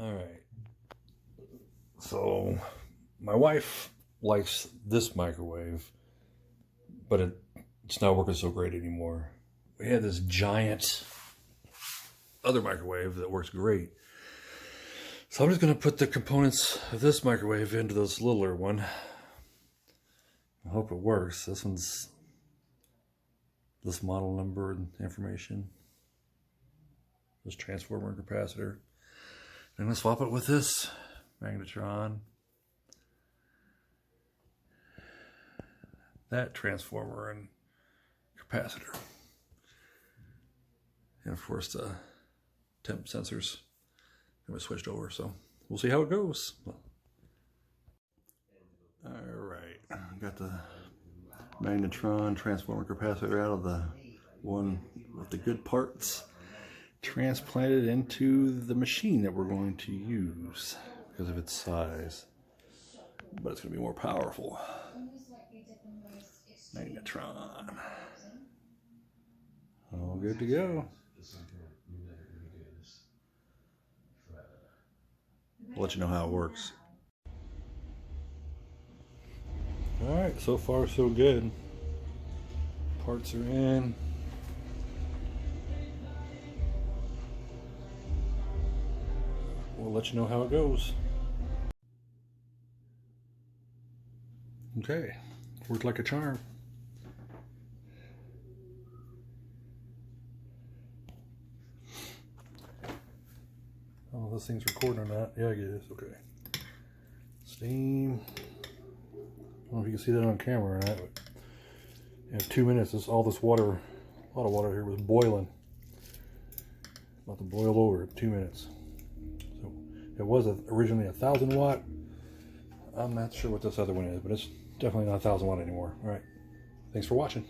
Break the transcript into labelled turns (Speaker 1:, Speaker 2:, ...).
Speaker 1: All right. So my wife likes this microwave, but it's not working so great anymore. We had this giant other microwave that works great. So I'm just going to put the components of this microwave into this littler one. I hope it works. This one's this model number and information. This transformer and capacitor. I'm going to swap it with this Magnatron. That transformer and capacitor. And of course the temp sensors have been switched over, so we'll see how it goes. Alright, got the Magnatron transformer capacitor out of the one with the good parts, transplanted into the machine that we're going to use because of its size, but it's going to be more powerful. Magnatron, all good to go. I'll let you know how it works. Alright, so far so good. Parts are in. We'll let you know how it goes. Okay, worked like a charm. Oh, this thing's recording or not. Yeah, I guess. Okay. Steam. I don't know if you can see that on camera or not, but in 2 minutes, all this water, a lot of water here was boiling. About to boil over in 2 minutes. So it was originally 1,000 watt. I'm not sure what this other one is, but it's definitely not 1,000 watt anymore. All right. Thanks for watching.